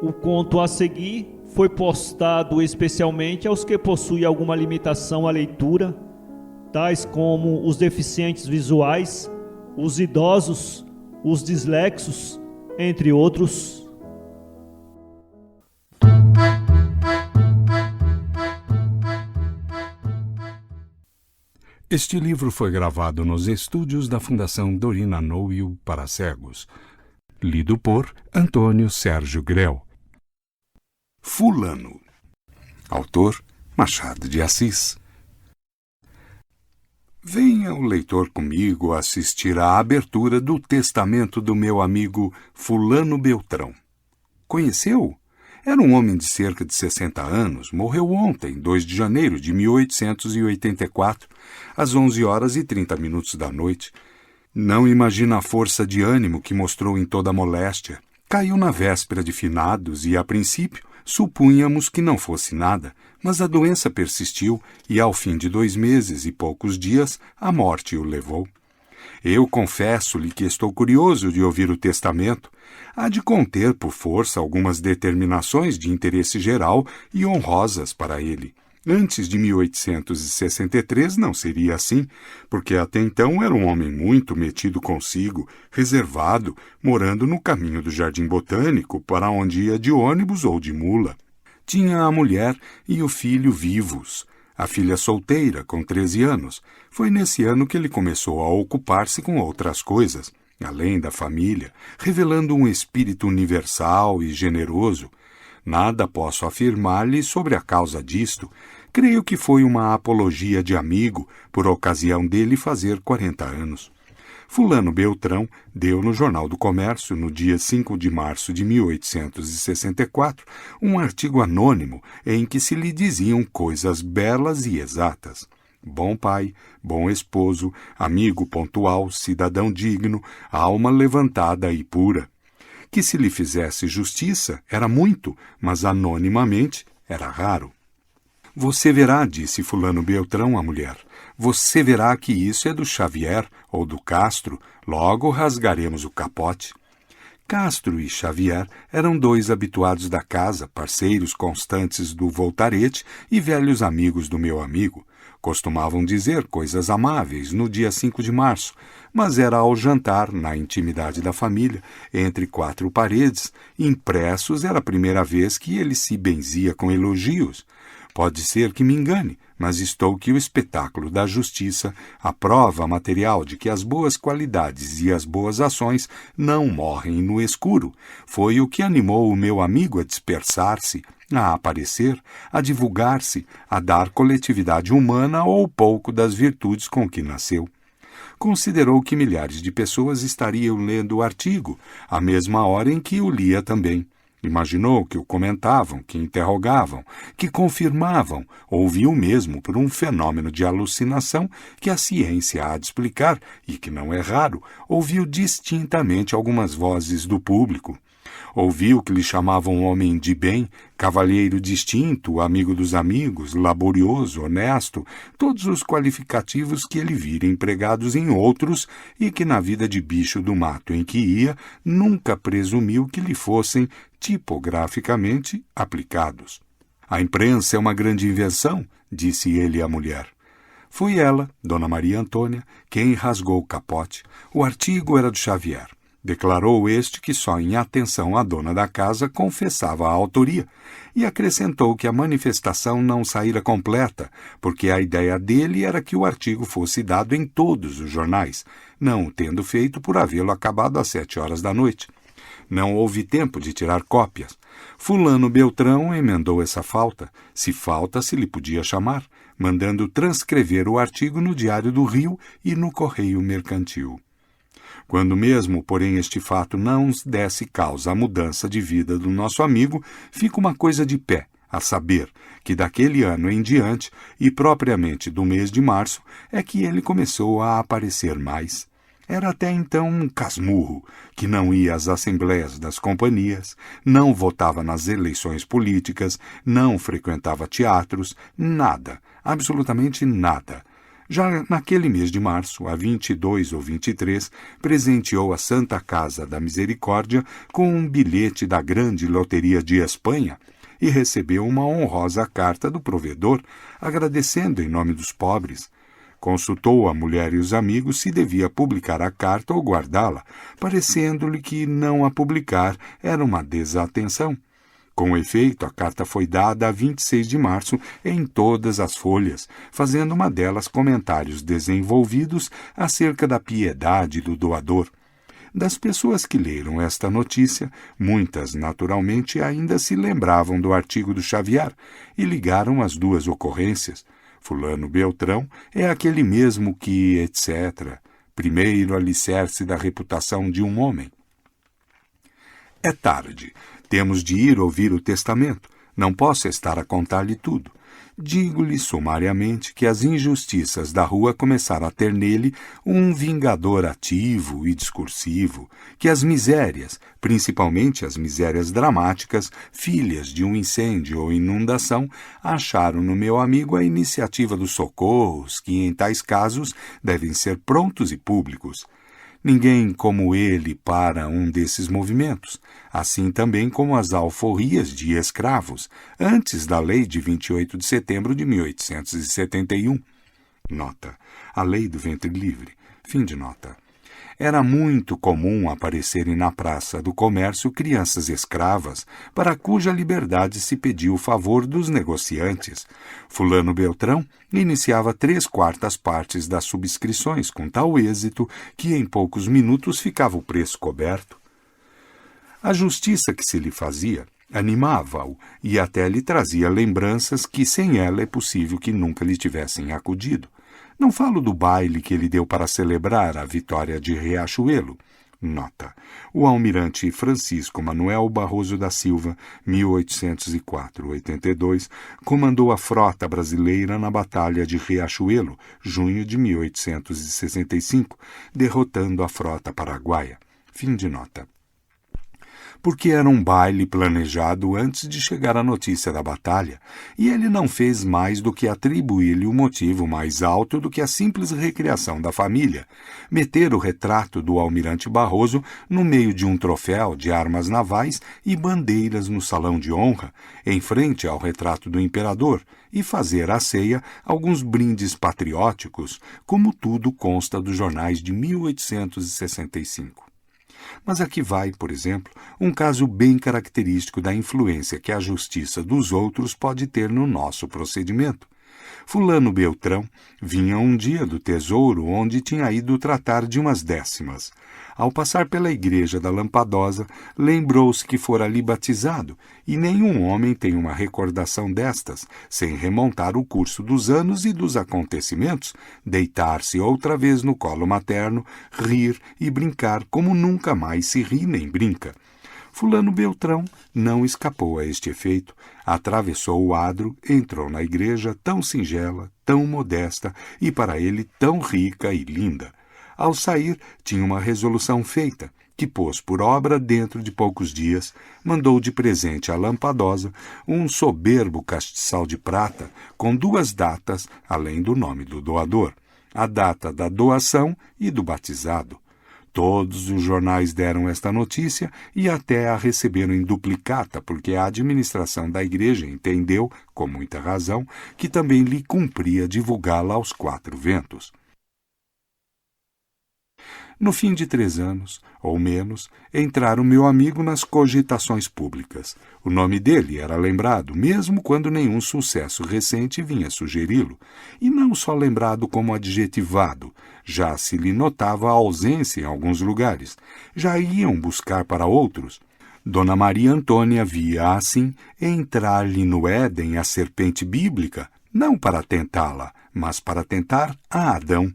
O conto a seguir foi postado especialmente aos que possuem alguma limitação à leitura, tais como os deficientes visuais, os idosos, os dislexos, entre outros. Este livro foi gravado nos estúdios da Fundação Dorina Noel para cegos. Lido por Antônio Sérgio Grell. Fulano. Autor Machado de Assis. Venha o leitor comigo assistir à abertura do testamento do meu amigo Fulano Beltrão. Conheceu? Era um homem de cerca de 60 anos, morreu ontem, 2 de janeiro de 1884, às 11h30 da noite. Não imagina a força de ânimo que mostrou em toda a moléstia. Caiu na véspera de finados e, a princípio, supunhamos que não fosse nada, mas a doença persistiu e, ao fim de 2 meses e poucos dias, a morte o levou. Eu confesso-lhe que estou curioso de ouvir o testamento. Há de conter, por força, algumas determinações de interesse geral e honrosas para ele. Antes de 1863 não seria assim, porque até então era um homem muito metido consigo, reservado, morando no caminho do Jardim Botânico, para onde ia de ônibus ou de mula. Tinha a mulher e o filho vivos. A filha solteira, com 13 anos. Foi nesse ano que ele começou a ocupar-se com outras coisas, além da família, revelando um espírito universal e generoso. Nada posso afirmar-lhe sobre a causa disto. Creio que foi uma apologia de amigo, por ocasião dele fazer 40 anos. Fulano Beltrão deu no Jornal do Comércio, no dia 5 de março de 1864, um artigo anônimo em que se lhe diziam coisas belas e exatas. Bom pai, bom esposo, amigo pontual, cidadão digno, alma levantada e pura. Que se lhe fizesse justiça era muito, mas anonimamente era raro. Você verá, disse Fulano Beltrão à mulher, você verá que isso é do Xavier ou do Castro, logo rasgaremos o capote. Castro e Xavier eram 2 habituados da casa, parceiros constantes do Voltarete e velhos amigos do meu amigo. Costumavam dizer coisas amáveis no dia 5 de março, mas era ao jantar, na intimidade da família, entre 4 paredes, impressos era a primeira vez que ele se benzia com elogios. Pode ser que me engane, mas estou que o espetáculo da justiça, a prova material de que as boas qualidades e as boas ações não morrem no escuro, foi o que animou o meu amigo a dispersar-se, a aparecer, a divulgar-se, a dar coletividade humana ou pouco das virtudes com que nasceu. Considerou que milhares de pessoas estariam lendo o artigo, à mesma hora em que o lia também. Imaginou que o comentavam, que interrogavam, que confirmavam, ou viu mesmo por um fenômeno de alucinação que a ciência há de explicar e que não é raro, ouviu distintamente algumas vozes do público. Ouviu que lhe chamavam homem de bem, cavalheiro distinto, amigo dos amigos, laborioso, honesto, todos os qualificativos que ele vira empregados em outros e que na vida de bicho do mato em que ia, nunca presumiu que lhe fossem tipograficamente aplicados. A imprensa é uma grande invenção, disse ele à mulher. Foi ela, Dona Maria Antônia, quem rasgou o capote. O artigo era do Xavier. Declarou este que só em atenção à dona da casa confessava a autoria e acrescentou que a manifestação não saíra completa, porque a ideia dele era que o artigo fosse dado em todos os jornais, não o tendo feito por havê-lo acabado às 7h da noite. Não houve tempo de tirar cópias. Fulano Beltrão emendou essa falta, se falta se lhe podia chamar, mandando transcrever o artigo no Diário do Rio e no Correio Mercantil. Quando mesmo, porém, este fato não desse causa à mudança de vida do nosso amigo, fica uma coisa de pé, a saber que daquele ano em diante, e propriamente do mês de março, é que ele começou a aparecer mais. Era até então um casmurro, que não ia às assembleias das companhias, não votava nas eleições políticas, não frequentava teatros, nada, absolutamente nada. Já naquele mês de março, a 22 ou 23, presenteou a Santa Casa da Misericórdia com um bilhete da grande loteria de Espanha e recebeu uma honrosa carta do provedor, agradecendo em nome dos pobres. Consultou a mulher e os amigos se devia publicar a carta ou guardá-la, parecendo-lhe que não a publicar era uma desatenção. Com efeito, a carta foi dada a 26 de março em todas as folhas, fazendo uma delas comentários desenvolvidos acerca da piedade do doador. Das pessoas que leram esta notícia, muitas, naturalmente, ainda se lembravam do artigo do Xavier e ligaram as duas ocorrências. Fulano Beltrão é aquele mesmo que, etc., primeiro alicerce da reputação de um homem. É tarde. Temos de ir ouvir o testamento. Não posso estar a contar-lhe tudo. Digo-lhe sumariamente que as injustiças da rua começaram a ter nele um vingador ativo e discursivo, que as misérias, principalmente as misérias dramáticas, filhas de um incêndio ou inundação, acharam no meu amigo a iniciativa dos socorros, que em tais casos devem ser prontos e públicos. Ninguém como ele para um desses movimentos, assim também como as alforrias de escravos, antes da lei de 28 de setembro de 1871. Nota. A lei do ventre livre. Fim de nota. Era muito comum aparecerem na praça do comércio crianças escravas, para cuja liberdade se pedia o favor dos negociantes. Fulano Beltrão iniciava 3/4 partes das subscrições, com tal êxito que em poucos minutos ficava o preço coberto. A justiça que se lhe fazia animava-o e até lhe trazia lembranças que sem ela é possível que nunca lhe tivessem acudido. Não falo do baile que ele deu para celebrar a vitória de Riachuelo. Nota. O almirante Francisco Manuel Barroso da Silva, 1804-82, comandou a frota brasileira na Batalha de Riachuelo, junho de 1865, derrotando a frota paraguaia. Fim de nota. Porque era um baile planejado antes de chegar a notícia da batalha, e ele não fez mais do que atribuir-lhe um motivo mais alto do que a simples recriação da família, meter o retrato do almirante Barroso no meio de um troféu de armas navais e bandeiras no salão de honra, em frente ao retrato do imperador, e fazer à ceia alguns brindes patrióticos, como tudo consta dos jornais de 1865. Mas aqui vai, por exemplo, um caso bem característico da influência que a justiça dos outros pode ter no nosso procedimento. Fulano Beltrão vinha um dia do tesouro onde tinha ido tratar de umas décimas. Ao passar pela igreja da Lampadosa, lembrou-se que fora ali batizado, e nenhum homem tem uma recordação destas, sem remontar o curso dos anos e dos acontecimentos, deitar-se outra vez no colo materno, rir e brincar como nunca mais se ri nem brinca. Fulano Beltrão não escapou a este efeito, atravessou o adro, entrou na igreja tão singela, tão modesta e para ele tão rica e linda. Ao sair, tinha uma resolução feita, que pôs por obra dentro de poucos dias, mandou de presente à Lampadosa um soberbo castiçal de prata com 2 datas, além do nome do doador, a data da doação e do batizado. Todos os jornais deram esta notícia e até a receberam em duplicata, porque a administração da igreja entendeu, com muita razão, que também lhe cumpria divulgá-la aos 4 ventos. No fim de 3 anos, ou menos, entrara o meu amigo nas cogitações públicas. O nome dele era lembrado, mesmo quando nenhum sucesso recente vinha sugeri-lo, e não só lembrado como adjetivado, já se lhe notava a ausência em alguns lugares, já iam buscar para outros. Dona Maria Antônia via, assim, entrar-lhe no Éden a serpente bíblica, não para tentá-la, mas para tentar a Adão.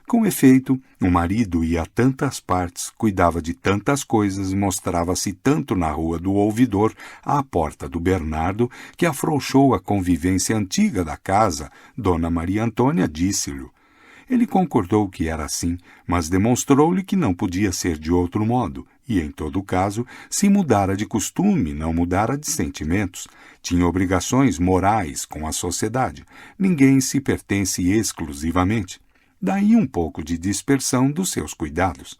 Com efeito, o marido ia a tantas partes, cuidava de tantas coisas, mostrava-se tanto na rua do ouvidor, à porta do Bernardo, que afrouxou a convivência antiga da casa. Dona Maria Antônia disse-lhe. Ele concordou que era assim, mas demonstrou-lhe que não podia ser de outro modo, e, em todo caso, se mudara de costume, não mudara de sentimentos. Tinha obrigações morais com a sociedade. Ninguém se pertence exclusivamente. Daí um pouco de dispersão dos seus cuidados.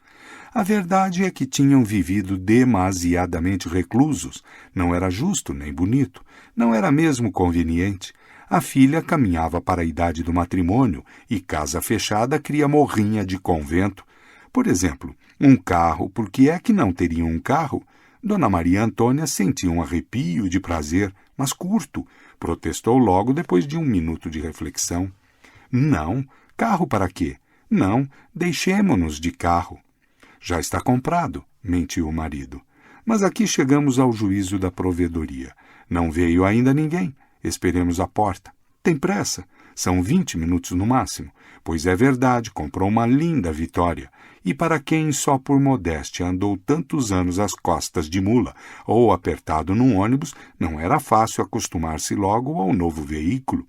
A verdade é que tinham vivido demasiadamente reclusos. Não era justo nem bonito. Não era mesmo conveniente. A filha caminhava para a idade do matrimônio e casa fechada cria morrinha de convento. Por exemplo, um carro, por que é que não teriam um carro? Dona Maria Antônia sentia um arrepio de prazer, mas curto. Protestou logo depois de um minuto de reflexão. Não, carro para quê? Não, deixemo-nos de carro. Já está comprado, mentiu o marido. Mas aqui chegamos ao juízo da provedoria. Não veio ainda ninguém. Esperemos à porta. Tem pressa? São 20 minutos no máximo. Pois é verdade, comprou uma linda Vitória. E para quem só por modéstia andou tantos anos às costas de mula ou apertado num ônibus, não era fácil acostumar-se logo ao novo veículo.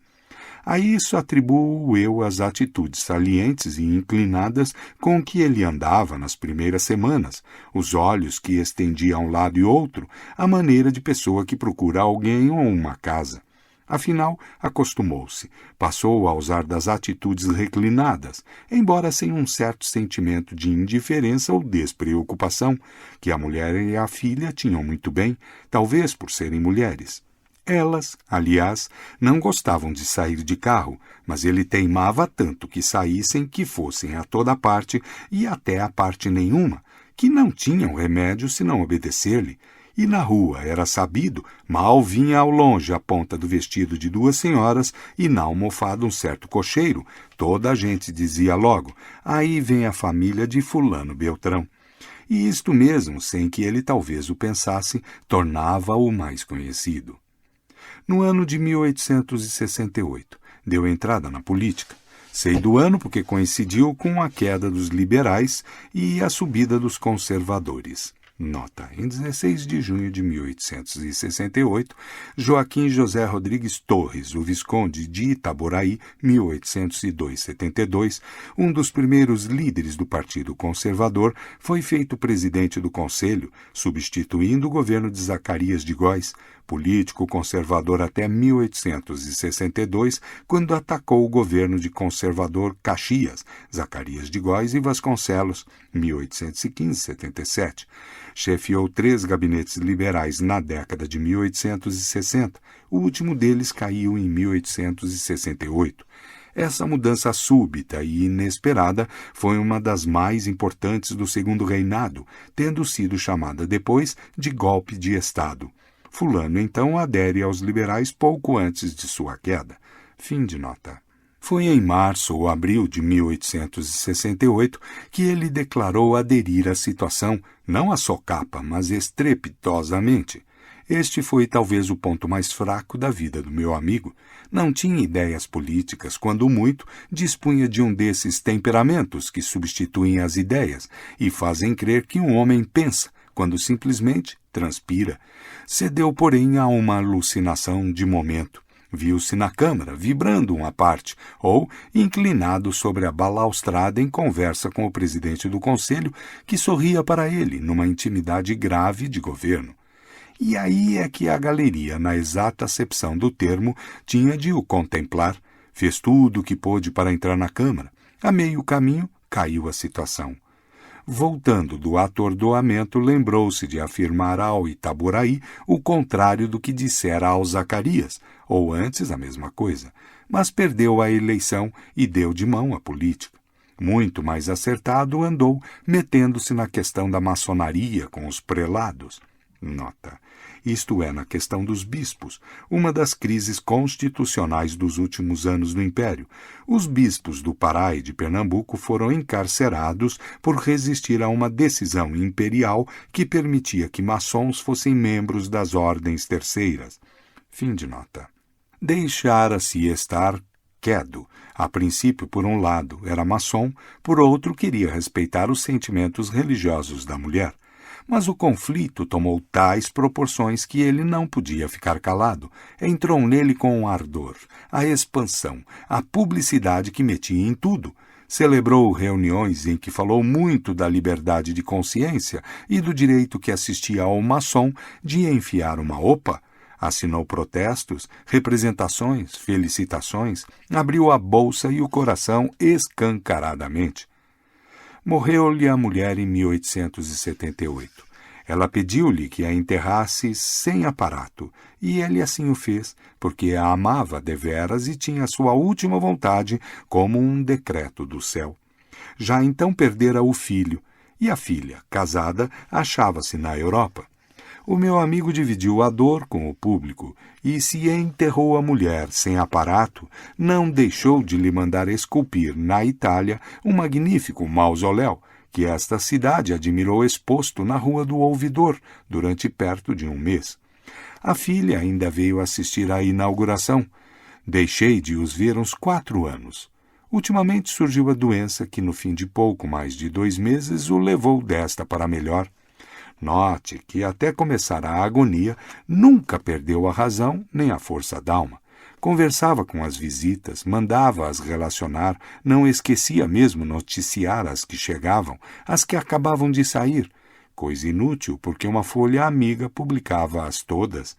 A isso atribuo eu as atitudes salientes e inclinadas com que ele andava nas primeiras semanas, os olhos que estendia a um lado e outro, a maneira de pessoa que procura alguém ou uma casa. Afinal, acostumou-se, passou a usar das atitudes reclinadas, embora sem um certo sentimento de indiferença ou despreocupação, que a mulher e a filha tinham muito bem, talvez por serem mulheres. Elas, aliás, não gostavam de sair de carro, mas ele teimava tanto que saíssem que fossem a toda parte e até a parte nenhuma, que não tinham remédio senão obedecer-lhe. E na rua era sabido, mal vinha ao longe a ponta do vestido de duas senhoras e na almofada um certo cocheiro. Toda a gente dizia logo, aí vem a família de fulano Beltrão. E isto mesmo, sem que ele talvez o pensasse, tornava-o mais conhecido. No ano de 1868, deu entrada na política. Sei do ano porque coincidiu com a queda dos liberais e a subida dos conservadores. Nota: em 16 de junho de 1868, Joaquim José Rodrigues Torres, o Visconde de Itaboraí, 1802-72, um dos primeiros líderes do Partido Conservador, foi feito presidente do Conselho, substituindo o governo de Zacarias de Góes, político conservador até 1862, quando atacou o governo de conservador Caxias, Zacarias de Góes e Vasconcelos, 1815-77. Chefiou 3 gabinetes liberais na década de 1860. O último deles caiu em 1868. Essa mudança súbita e inesperada foi uma das mais importantes do segundo reinado, tendo sido chamada depois de golpe de Estado. Fulano, então, adere aos liberais pouco antes de sua queda. Fim de nota. Foi em março ou abril de 1868 que ele declarou aderir à situação, não a socapa, mas estrepitosamente. Este foi talvez o ponto mais fraco da vida do meu amigo. Não tinha ideias políticas, quando muito, dispunha de um desses temperamentos que substituem as ideias e fazem crer que um homem pensa, quando simplesmente transpira. Cedeu, porém, a uma alucinação de momento. Viu-se na câmara, vibrando uma parte, ou inclinado sobre a balaustrada em conversa com o presidente do conselho, que sorria para ele, numa intimidade grave de governo. E aí é que a galeria, na exata acepção do termo, tinha de o contemplar. Fez tudo o que pôde para entrar na câmara. A meio caminho, caiu a situação. Voltando do atordoamento, lembrou-se de afirmar ao Itaboraí o contrário do que dissera ao Zacarias, ou antes a mesma coisa, mas perdeu a eleição e deu de mão à política. Muito mais acertado andou, metendo-se na questão da maçonaria com os prelados. Nota: isto é, na questão dos bispos, uma das crises constitucionais dos últimos anos no Império. Os bispos do Pará e de Pernambuco foram encarcerados por resistir a uma decisão imperial que permitia que maçons fossem membros das ordens terceiras. Fim de nota. Deixara-se estar quedo. A princípio, por um lado, era maçom, por outro, queria respeitar os sentimentos religiosos da mulher. Mas o conflito tomou tais proporções que ele não podia ficar calado. Entrou nele com ardor, a expansão, a publicidade que metia em tudo. Celebrou reuniões em que falou muito da liberdade de consciência e do direito que assistia ao maçom de enfiar uma opa. Assinou protestos, representações, felicitações, abriu a bolsa e o coração escancaradamente. Morreu-lhe a mulher em 1878. Ela pediu-lhe que a enterrasse sem aparato, e ele assim o fez, porque a amava deveras e tinha sua última vontade como um decreto do céu. Já então perdera o filho, e a filha, casada, achava-se na Europa. O meu amigo dividiu a dor com o público, e se enterrou a mulher sem aparato, não deixou de lhe mandar esculpir na Itália um magnífico mausoléu, que esta cidade admirou exposto na Rua do Ouvidor durante perto de um mês. A filha ainda veio assistir à inauguração. Deixei de os ver uns 4 anos. Ultimamente surgiu a doença que, no fim de pouco mais de 2 meses, o levou desta para melhor. Note que, até começar a agonia, nunca perdeu a razão nem a força d'alma. Conversava com as visitas, mandava-as relacionar, não esquecia mesmo noticiar as que chegavam, as que acabavam de sair. Coisa inútil, porque uma folha amiga publicava-as todas.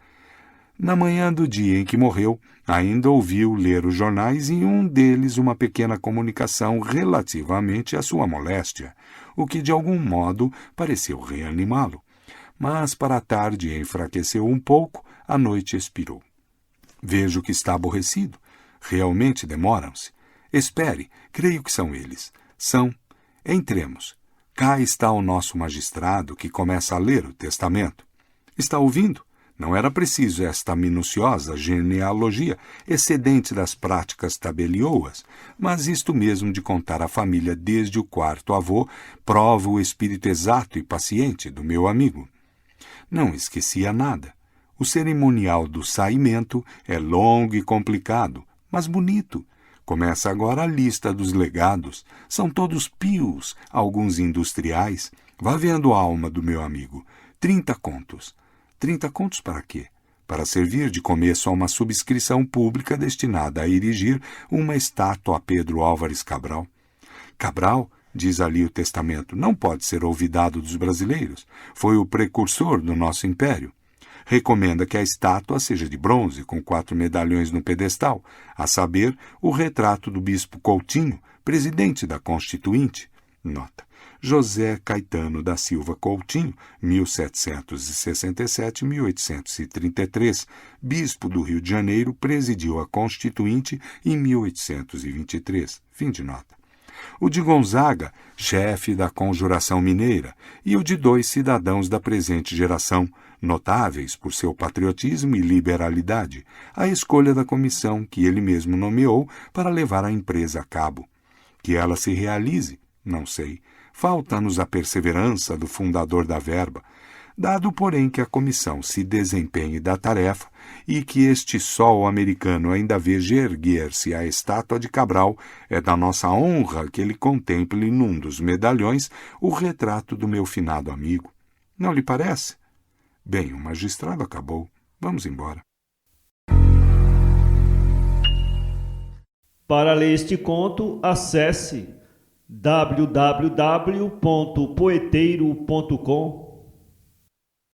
Na manhã do dia em que morreu, ainda ouviu ler os jornais e em um deles uma pequena comunicação relativamente à sua moléstia, o que de algum modo pareceu reanimá-lo. Mas para a tarde enfraqueceu um pouco, à noite expirou. Vejo que está aborrecido. Realmente demoram-se. Espere, creio que são eles. São. Entremos. Cá está o nosso magistrado que começa a ler o testamento. Está ouvindo? Não era preciso esta minuciosa genealogia, excedente das práticas tabelioas, mas isto mesmo de contar a família desde o 4º avô prova o espírito exato e paciente do meu amigo. Não esquecia nada. O cerimonial do saimento é longo e complicado, mas bonito. Começa agora a lista dos legados. São todos pios, alguns industriais. Vá vendo a alma do meu amigo. 30 contos. 30 contos para quê? Para servir de começo a uma subscrição pública destinada a erigir uma estátua a Pedro Álvares Cabral. Cabral, diz ali o testamento, não pode ser olvidado dos brasileiros. Foi o precursor do nosso império. Recomenda que a estátua seja de bronze, com 4 medalhões no pedestal, a saber, o retrato do bispo Coutinho, presidente da Constituinte. Nota: José Caetano da Silva Coutinho, 1767-1833, bispo do Rio de Janeiro, presidiu a Constituinte em 1823. Fim de nota. O de Gonzaga, chefe da Conjuração Mineira, e o de 2 cidadãos da presente geração, notáveis por seu patriotismo e liberalidade, a escolha da comissão que ele mesmo nomeou para levar a empresa a cabo. Que ela se realize? Não sei. Falta-nos a perseverança do fundador da verba. Dado, porém, que a comissão se desempenhe da tarefa e que este sol americano ainda veja erguer-se a estátua de Cabral, é da nossa honra que ele contemple num dos medalhões o retrato do meu finado amigo. Não lhe parece? Bem, o magistrado acabou. Vamos embora. Para ler este conto, acesse www.poeteiro.com.